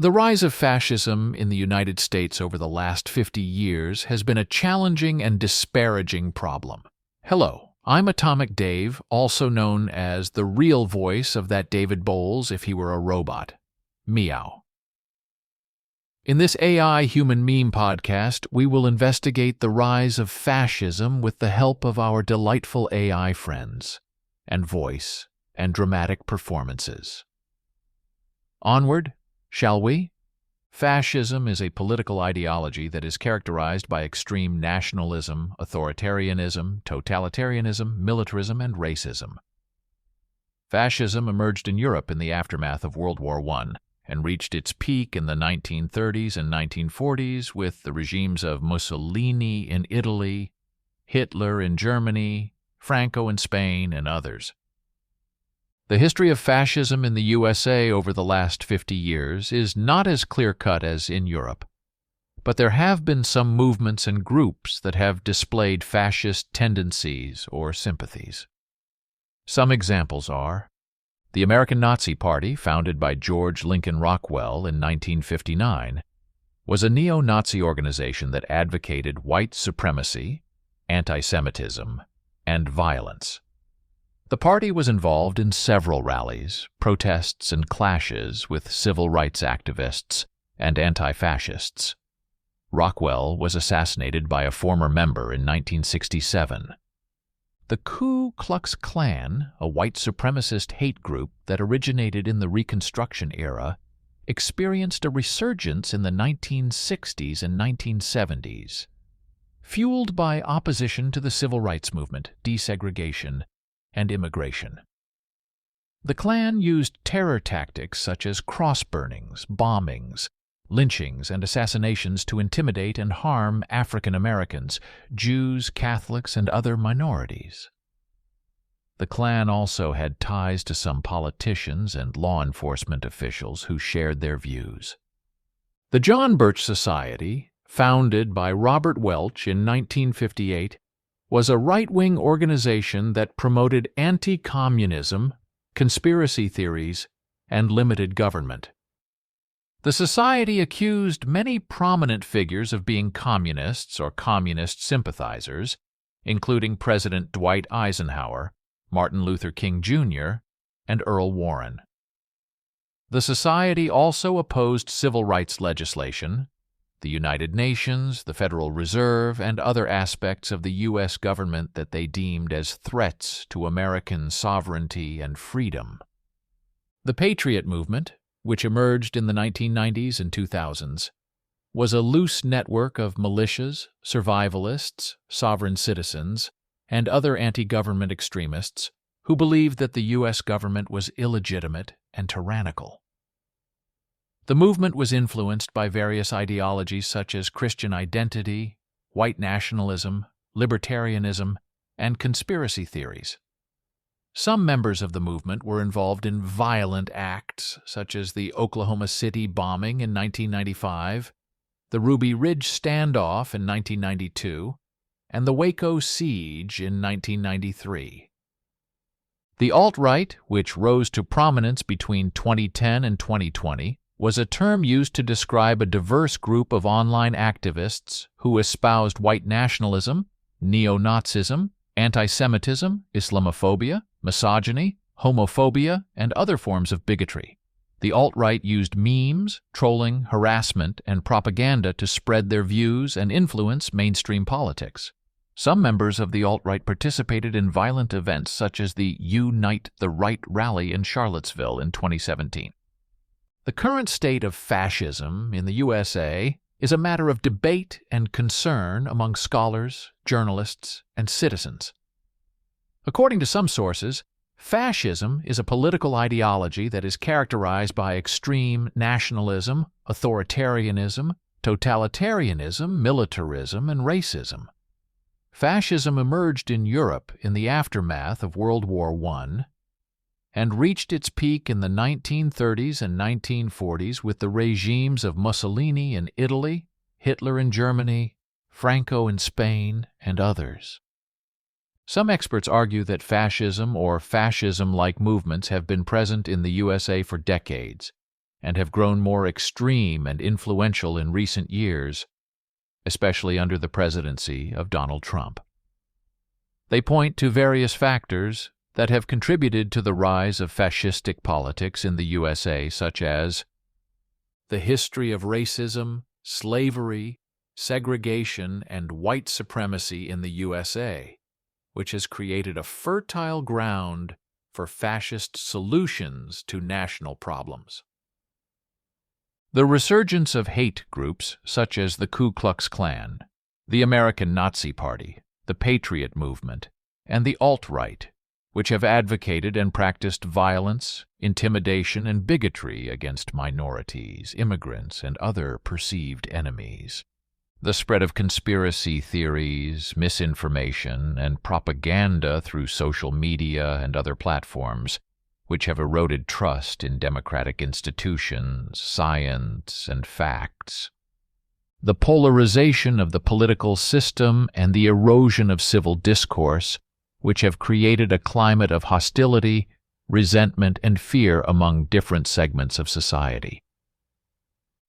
The rise of fascism in the United States over the last 50 years has been a challenging and disparaging problem. Hello, I'm Atomic Dave, also known as the real voice of that David Boles if he were a robot. Meow. In this InHuman Meme podcast, we will investigate the rise of fascism with the help of our delightful AI friends, and voice, and dramatic performances. Onward, shall we? Fascism is a political ideology that is characterized by extreme nationalism, authoritarianism, totalitarianism, militarism, and racism. Fascism emerged in Europe in the aftermath of World War I and reached its peak in the 1930s and 1940s with the regimes of Mussolini in Italy, Hitler in Germany, Franco in Spain, and others. The history of fascism in the USA over the last 50 years is not as clear-cut as in Europe, but there have been some movements and groups that have displayed fascist tendencies or sympathies. Some examples are the American Nazi Party, founded by George Lincoln Rockwell in 1959, was a neo-Nazi organization that advocated white supremacy, anti-Semitism, and violence. The party was involved in several rallies, protests, and clashes with civil rights activists and anti-fascists. Rockwell was assassinated by a former member in 1967. The Ku Klux Klan, a white supremacist hate group that originated in the Reconstruction era, experienced a resurgence in the 1960s and 1970s, fueled by opposition to the civil rights movement, desegregation, and immigration. The Klan used terror tactics such as cross-burnings, bombings, lynchings, and assassinations to intimidate and harm African Americans, Jews, Catholics, and other minorities. The Klan also had ties to some politicians and law enforcement officials who shared their views. The John Birch Society, founded by Robert Welch in 1958, was a right-wing organization that promoted anti-communism, conspiracy theories, and limited government. The society accused many prominent figures of being communists or communist sympathizers, including President Dwight Eisenhower, Martin Luther King Jr., and Earl Warren. The society also opposed civil rights legislation, the United Nations, the Federal Reserve, and other aspects of the U.S. government that they deemed as threats to American sovereignty and freedom. The Patriot movement, which emerged in the 1990s and 2000s, was a loose network of militias, survivalists, sovereign citizens, and other anti-government extremists who believed that the U.S. government was illegitimate and tyrannical. The movement was influenced by various ideologies such as Christian identity, white nationalism, libertarianism, and conspiracy theories. Some members of the movement were involved in violent acts such as the Oklahoma City bombing in 1995, the Ruby Ridge standoff in 1992, and the Waco siege in 1993. The alt-right, which rose to prominence between 2010 and 2020, was a term used to describe a diverse group of online activists who espoused white nationalism, neo-Nazism, anti-Semitism, Islamophobia, misogyny, homophobia, and other forms of bigotry. The alt-right used memes, trolling, harassment, and propaganda to spread their views and influence mainstream politics. Some members of the alt-right participated in violent events such as the Unite the Right rally in Charlottesville in 2017. The current state of fascism in the USA is a matter of debate and concern among scholars, journalists, and citizens. According to some sources, fascism is a political ideology that is characterized by extreme nationalism, authoritarianism, totalitarianism, militarism, and racism. Fascism emerged in Europe in the aftermath of World War I and reached its peak in the 1930s and 1940s with the regimes of Mussolini in Italy, Hitler in Germany, Franco in Spain, and others. Some experts argue that fascism or fascism-like movements have been present in the USA for decades, and have grown more extreme and influential in recent years, especially under the presidency of Donald Trump. They point to various factors that have contributed to the rise of fascistic politics in the USA, such as the history of racism, slavery, segregation, and white supremacy in the USA, which has created a fertile ground for fascist solutions to national problems. The resurgence of hate groups such as the Ku Klux Klan, the American Nazi Party, the Patriot Movement, and the alt-right, which have advocated and practiced violence, intimidation, and bigotry against minorities, immigrants, and other perceived enemies. The spread of conspiracy theories, misinformation, and propaganda through social media and other platforms, which have eroded trust in democratic institutions, science, and facts. The polarization of the political system and the erosion of civil discourse, which have created a climate of hostility, resentment, and fear among different segments of society.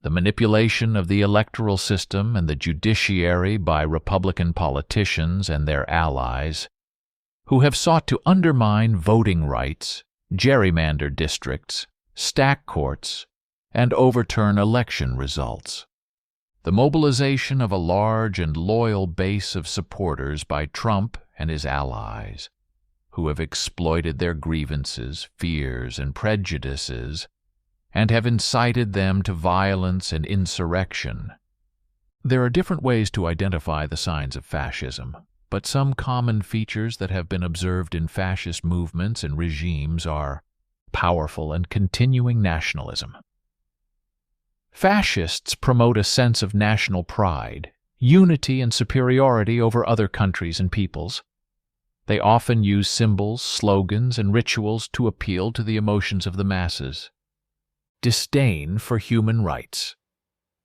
The manipulation of the electoral system and the judiciary by Republican politicians and their allies, who have sought to undermine voting rights, gerrymander districts, stack courts, and overturn election results. The mobilization of a large and loyal base of supporters by Trump and his allies, who have exploited their grievances, fears, and prejudices, and have incited them to violence and insurrection. There are different ways to identify the signs of fascism, but some common features that have been observed in fascist movements and regimes are powerful and continuing nationalism. Fascists promote a sense of national pride, unity, and superiority over other countries and peoples. They often use symbols, slogans, and rituals to appeal to the emotions of the masses. Disdain for human rights.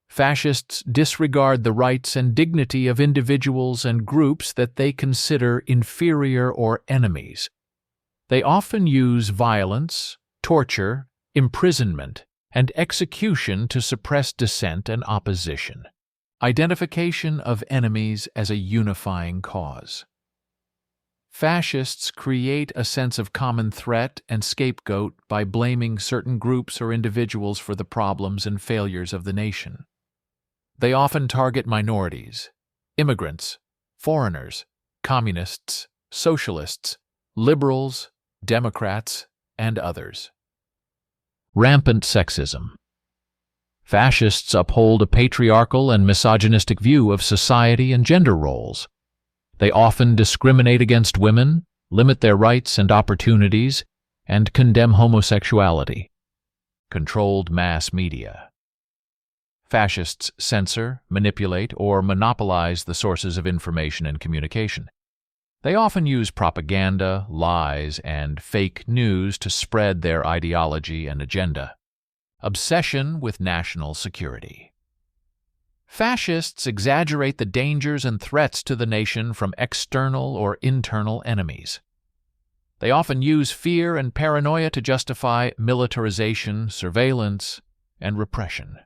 Fascists disregard the rights and dignity of individuals and groups that they consider inferior or enemies. They often use violence, torture, imprisonment, and execution to suppress dissent and opposition. Identification of enemies as a unifying cause. Fascists create a sense of common threat and scapegoat by blaming certain groups or individuals for the problems and failures of the nation. They often target minorities, immigrants, foreigners, communists, socialists, liberals, Democrats, and others. Rampant sexism. Fascists uphold a patriarchal and misogynistic view of society and gender roles. They often discriminate against women, limit their rights and opportunities, and condemn homosexuality. Controlled mass media. Fascists censor, manipulate, or monopolize the sources of information and communication. They often use propaganda, lies, and fake news to spread their ideology and agenda. Obsession with national security. Fascists exaggerate the dangers and threats to the nation from external or internal enemies. They often use fear and paranoia to justify militarization, surveillance, and repression.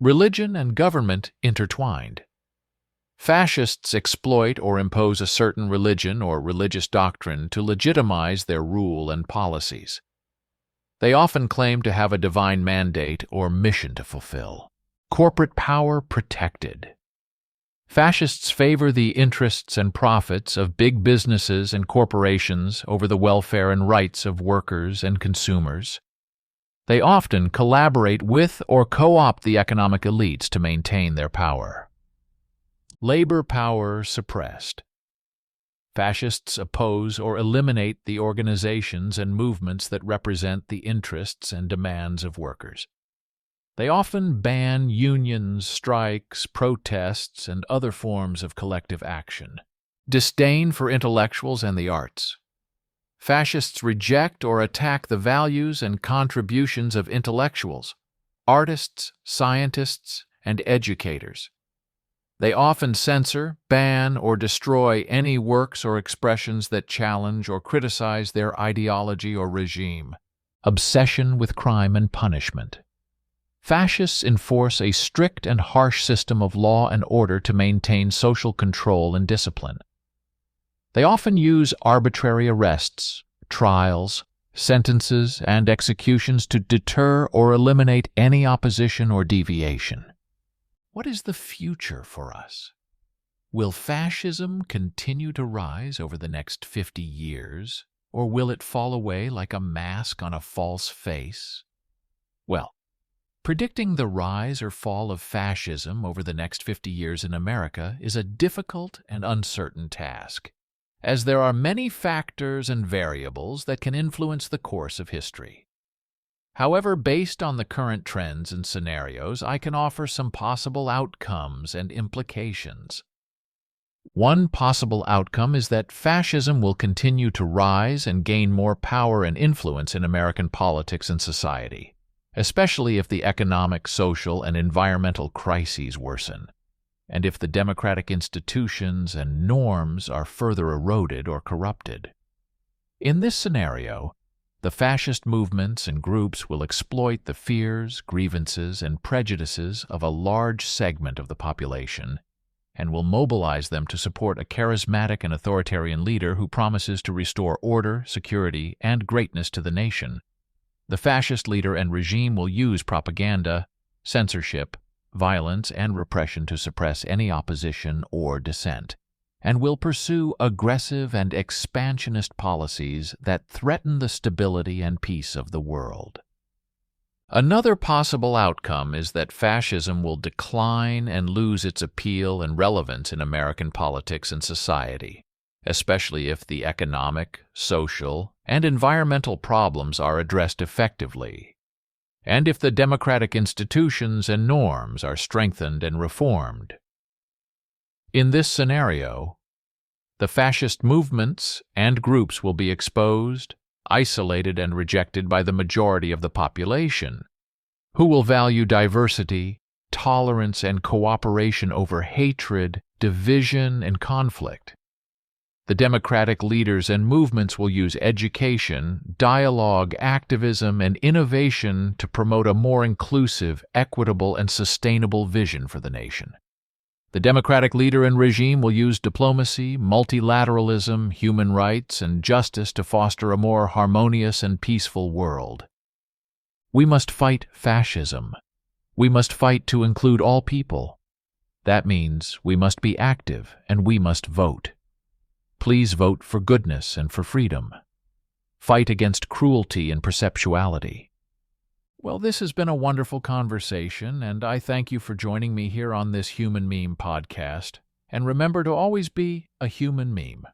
Religion and government intertwined. Fascists exploit or impose a certain religion or religious doctrine to legitimize their rule and policies. They often claim to have a divine mandate or mission to fulfill. Corporate power protected. Fascists favor the interests and profits of big businesses and corporations over the welfare and rights of workers and consumers. They often collaborate with or co-opt the economic elites to maintain their power. Labor power suppressed. Fascists oppose or eliminate the organizations and movements that represent the interests and demands of workers. They often ban unions, strikes, protests, and other forms of collective action. Disdain for intellectuals and the arts. Fascists reject or attack the values and contributions of intellectuals, artists, scientists, and educators. They often censor, ban, or destroy any works or expressions that challenge or criticize their ideology or regime. Obsession with crime and punishment. Fascists enforce a strict and harsh system of law and order to maintain social control and discipline. They often use arbitrary arrests, trials, sentences, and executions to deter or eliminate any opposition or deviation. What is the future for us? Will fascism continue to rise over the next 50 years, or will it fall away like a mask on a false face? Well, predicting the rise or fall of fascism over the next 50 years in America is a difficult and uncertain task, as there are many factors and variables that can influence the course of history. However, based on the current trends and scenarios, I can offer some possible outcomes and implications. One possible outcome is that fascism will continue to rise and gain more power and influence in American politics and society, especially if the economic, social, and environmental crises worsen, and if the democratic institutions and norms are further eroded or corrupted. In this scenario, the fascist movements and groups will exploit the fears, grievances, and prejudices of a large segment of the population and will mobilize them to support a charismatic and authoritarian leader who promises to restore order, security, and greatness to the nation. The fascist leader and regime will use propaganda, censorship, violence, and repression to suppress any opposition or dissent, and will pursue aggressive and expansionist policies that threaten the stability and peace of the world. Another possible outcome is that fascism will decline and lose its appeal and relevance in American politics and society, especially if the economic, social, and environmental problems are addressed effectively, and if the democratic institutions and norms are strengthened and reformed. In this scenario, the fascist movements and groups will be exposed, isolated, and rejected by the majority of the population, who will value diversity, tolerance, and cooperation over hatred, division, and conflict. The democratic leaders and movements will use education, dialogue, activism, and innovation to promote a more inclusive, equitable, and sustainable vision for the nation. The democratic leader and regime will use diplomacy, multilateralism, human rights, and justice to foster a more harmonious and peaceful world. We must fight fascism. We must fight to include all people. That means we must be active and we must vote. Please vote for goodness and for freedom. Fight against cruelty and perceptuality. Well, this has been a wonderful conversation, and I thank you for joining me here on this Human Meme podcast. And remember to always be a human meme.